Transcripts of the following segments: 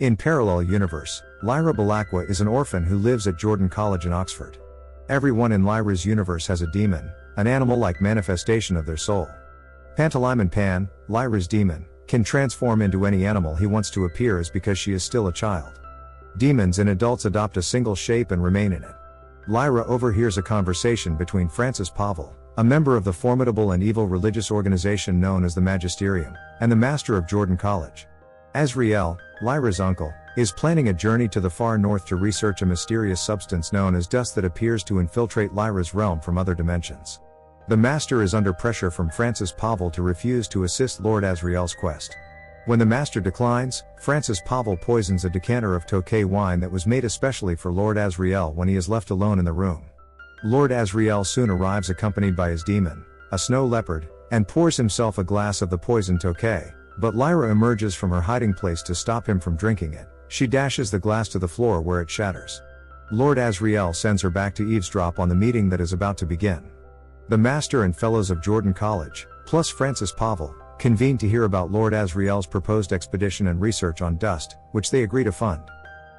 In Parallel Universe, Lyra Balakwa is an orphan who lives at Jordan College in Oxford. Everyone in Lyra's universe has a demon, an animal-like manifestation of their soul. Pantalaimon Pan, Lyra's demon, can transform into any animal he wants to appear as because she is still a child. Demons and adults adopt a single shape and remain in it. Lyra overhears a conversation between Francis Pavel, a member of the formidable and evil religious organization known as the Magisterium, and the master of Jordan College. Azrael, Lyra's uncle, is planning a journey to the far north to research a mysterious substance known as dust that appears to infiltrate Lyra's realm from other dimensions. The master is under pressure from Francis Pavel to refuse to assist Lord Azrael's quest. When the master declines, Francis Pavel poisons a decanter of Tokay wine that was made especially for Lord Azrael when he is left alone in the room. Lord Azrael soon arrives accompanied by his demon, a snow leopard, and pours himself a glass of the poisoned Tokay, but Lyra emerges from her hiding place to stop him from drinking it. She dashes the glass to the floor where it shatters. Lord Azrael sends her back to eavesdrop on the meeting that is about to begin. The master and fellows of Jordan College, plus Francis Pavel, convene to hear about Lord Azrael's proposed expedition and research on dust, which they agree to fund.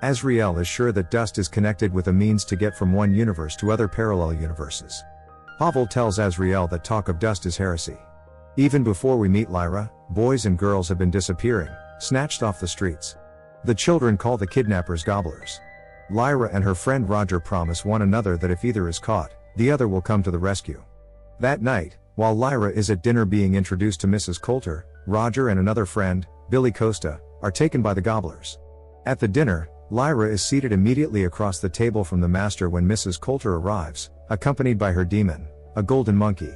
Azrael is sure that dust is connected with a means to get from one universe to other parallel universes. Pavel tells Azrael that talk of dust is heresy. Even before we meet Lyra, boys and girls have been disappearing, snatched off the streets. The children call the kidnappers gobblers. Lyra and her friend Roger promise one another that if either is caught, the other will come to the rescue. That night, while Lyra is at dinner being introduced to Mrs. Coulter, Roger and another friend, Billy Costa, are taken by the gobblers. At the dinner, Lyra is seated immediately across the table from the master when Mrs. Coulter arrives, accompanied by her demon, a golden monkey.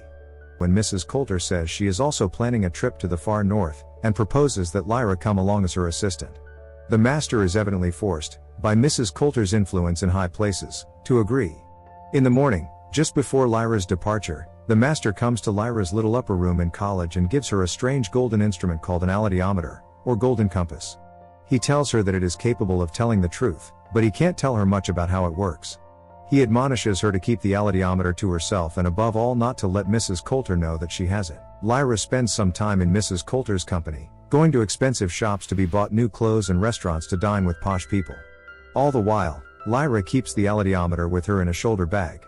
When Mrs. Coulter says she is also planning a trip to the far north, and proposes that Lyra come along as her assistant. The master is evidently forced, by Mrs. Coulter's influence in high places, to agree. In the morning, just before Lyra's departure, the master comes to Lyra's little upper room in college and gives her a strange golden instrument called an alethiometer, or golden compass. He tells her that it is capable of telling the truth, but he can't tell her much about how it works. He admonishes her to keep the alethiometer to herself and above all not to let Mrs. Coulter know that she has it. Lyra spends some time in Mrs. Coulter's company, going to expensive shops to be bought new clothes and restaurants to dine with posh people. All the while, Lyra keeps the alethiometer with her in a shoulder bag.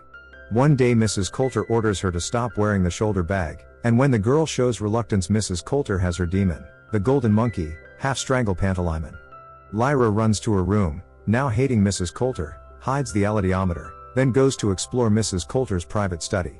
One day Mrs. Coulter orders her to stop wearing the shoulder bag, and when the girl shows reluctance Mrs. Coulter has her demon, the golden monkey, half-strangle Pantalaimon. Lyra runs to her room, now hating Mrs. Coulter, hides the alethiometer, then goes to explore Mrs. Coulter's private study.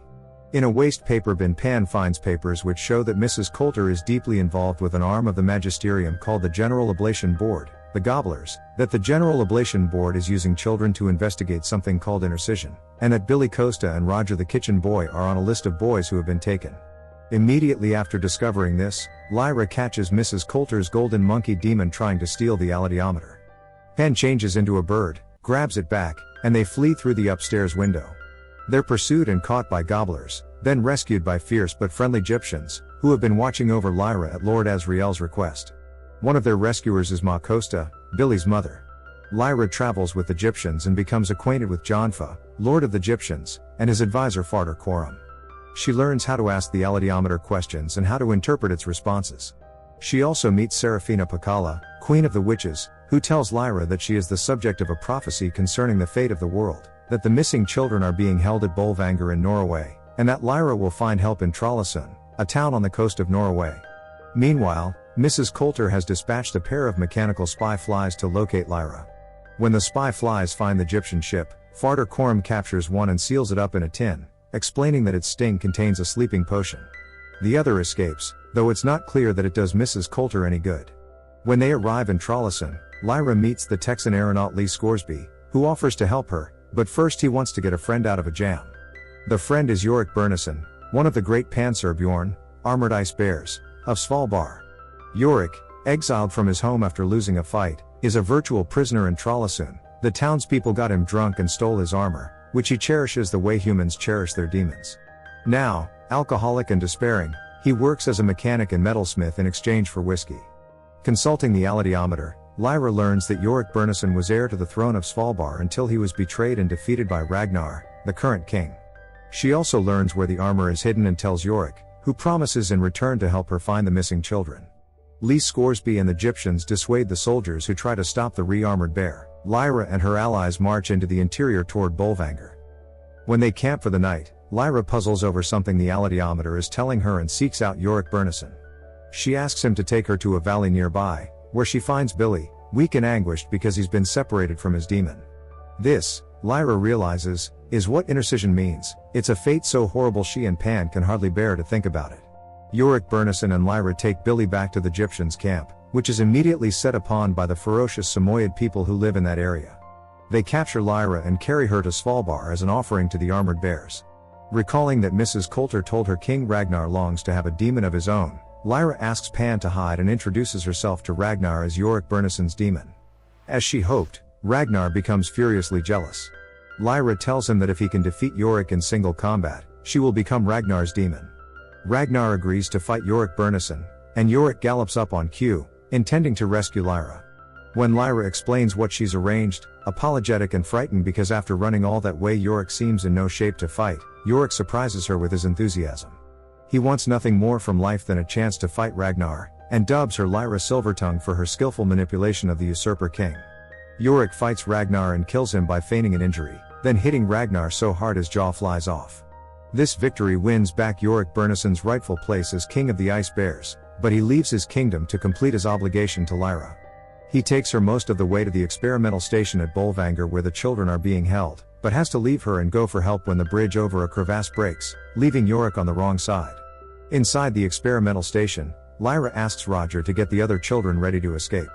In a waste paper bin Pan finds papers which show that Mrs. Coulter is deeply involved with an arm of the Magisterium called the General Oblation Board, the Gobblers, that the General Oblation Board is using children to investigate something called intercision, and that Billy Costa and Roger the kitchen boy are on a list of boys who have been taken. Immediately after discovering this, Lyra catches Mrs. Coulter's golden monkey demon trying to steal the alethiometer. Pan changes into a bird, grabs it back, and they flee through the upstairs window. They're pursued and caught by gobblers, then rescued by fierce but friendly Egyptians, who have been watching over Lyra at Lord Azrael's request. One of their rescuers is Ma Costa, Billy's mother. Lyra travels with Egyptians and becomes acquainted with Jonfa, Lord of the Egyptians, and his advisor Farder Quorum. She learns how to ask the alethiometer questions and how to interpret its responses. She also meets Serafina Pakala, Queen of the Witches, who tells Lyra that she is the subject of a prophecy concerning the fate of the world, that the missing children are being held at Bolvangar in Norway, and that Lyra will find help in Trollesund, a town on the coast of Norway. Meanwhile, Mrs. Coulter has dispatched a pair of mechanical spy flies to locate Lyra. When the spy flies find the Egyptian ship, Farder Quorum captures one and seals it up in a tin, explaining that its sting contains a sleeping potion. The other escapes, though it's not clear that it does Mrs. Coulter any good. When they arrive in Trollesund, Lyra meets the Texan aeronaut Lee Scoresby, who offers to help her, but first he wants to get a friend out of a jam. The friend is Yorick Bernison, one of the great Panserbjorn, armored ice bears, of Svalbard. Yorick, exiled from his home after losing a fight, is a virtual prisoner in Trollesund. The townspeople got him drunk and stole his armor, which he cherishes the way humans cherish their demons. Now, alcoholic and despairing, he works as a mechanic and metalsmith in exchange for whiskey. Consulting the alethiometer, Lyra learns that Yorick Bernison was heir to the throne of Svalbard until he was betrayed and defeated by Ragnar, the current king. She also learns where the armor is hidden and tells Yorick, who promises in return to help her find the missing children. Lee Scoresby and the Egyptians dissuade the soldiers who try to stop the re-armored bear. Lyra and her allies march into the interior toward Bolvangar. When they camp for the night, Lyra puzzles over something the alethiometer is telling her and seeks out Yorick Burnison. She asks him to take her to a valley nearby, where she finds Billy, weak and anguished because he's been separated from his demon. This, Lyra realizes, is what intercision means. It's a fate so horrible she and Pan can hardly bear to think about it. Yorick Burnison and Lyra take Billy back to the Egyptians' camp, which is immediately set upon by the ferocious Samoyed people who live in that area. They capture Lyra and carry her to Svalbard as an offering to the armored bears. Recalling that Mrs. Coulter told her King Ragnar longs to have a demon of his own, Lyra asks Pan to hide and introduces herself to Ragnar as Yorick Burnison's demon. As she hoped, Ragnar becomes furiously jealous. Lyra tells him that if he can defeat Yorick in single combat, she will become Ragnar's demon. Ragnar agrees to fight Yorick Burnison, and Yorick gallops up on cue, intending to rescue Lyra. When Lyra explains what she's arranged, apologetic and frightened because after running all that way Yorick seems in no shape to fight, Yorick surprises her with his enthusiasm. He wants nothing more from life than a chance to fight Ragnar, and dubs her Lyra Silvertongue for her skillful manipulation of the usurper king. Yorick fights Ragnar and kills him by feigning an injury, then hitting Ragnar so hard his jaw flies off. This victory wins back Yorick Burnison's rightful place as king of the Ice Bears, but he leaves his kingdom to complete his obligation to Lyra. He takes her most of the way to the experimental station at Bolvangar where the children are being held, but has to leave her and go for help when the bridge over a crevasse breaks, leaving Yorick on the wrong side. Inside the experimental station, Lyra asks Roger to get the other children ready to escape.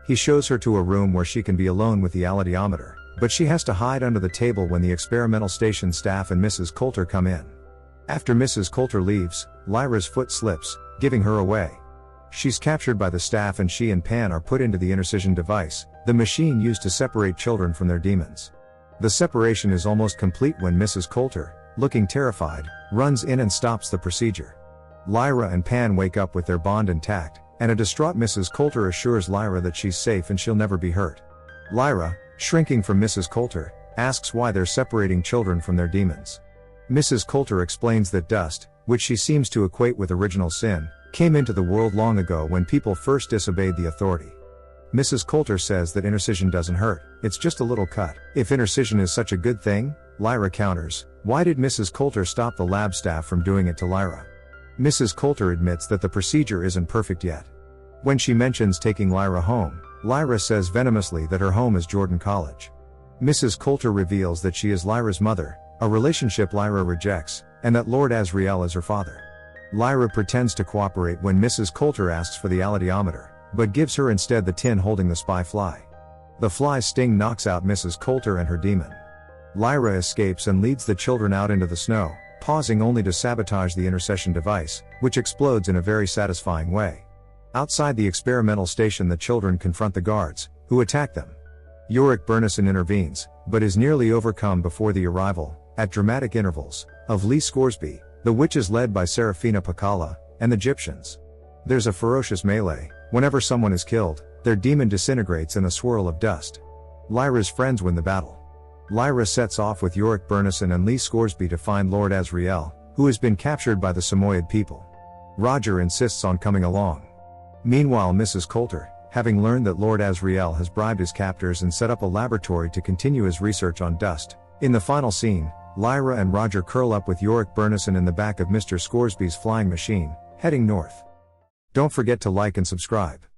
He shows her to a room where she can be alone with the alethiometer, but she has to hide under the table when the experimental station staff and Mrs. Coulter come in. After Mrs. Coulter leaves, Lyra's foot slips, giving her away. She's captured by the staff and she and Pan are put into the intercision device, the machine used to separate children from their demons. The separation is almost complete when Mrs. Coulter, looking terrified, runs in and stops the procedure. Lyra and Pan wake up with their bond intact, and a distraught Mrs. Coulter assures Lyra that she's safe and she'll never be hurt. Lyra, shrinking from Mrs. Coulter, asks why they're separating children from their demons. Mrs. Coulter explains that dust, which she seems to equate with original sin, came into the world long ago when people first disobeyed the authority. Mrs. Coulter says that intercision doesn't hurt, it's just a little cut. If intercision is such a good thing, Lyra counters, why did Mrs. Coulter stop the lab staff from doing it to Lyra? Mrs. Coulter admits that the procedure isn't perfect yet. When she mentions taking Lyra home, Lyra says venomously that her home is Jordan College. Mrs. Coulter reveals that she is Lyra's mother, a relationship Lyra rejects, and that Lord Asriel is her father. Lyra pretends to cooperate when Mrs. Coulter asks for the alethiometer, but gives her instead the tin holding the spy fly. The fly's sting knocks out Mrs. Coulter and her demon. Lyra escapes and leads the children out into the snow, pausing only to sabotage the intercession device, which explodes in a very satisfying way. Outside the experimental station the children confront the guards, who attack them. Yorick Burnison intervenes, but is nearly overcome before the arrival, at dramatic intervals, of Lee Scoresby, the witches led by Serafina Pakala, and the Egyptians. There's a ferocious melee. Whenever someone is killed, their demon disintegrates in a swirl of dust. Lyra's friends win the battle. Lyra sets off with Yorick Burnison and Lee Scoresby to find Lord Asriel, who has been captured by the Samoyed people. Roger insists on coming along. Meanwhile Mrs. Coulter, having learned that Lord Asriel has bribed his captors and set up a laboratory to continue his research on dust. In the final scene, Lyra and Roger curl up with Yorick Burnison in the back of Mr. Scoresby's flying machine, heading north. Don't forget to like and subscribe.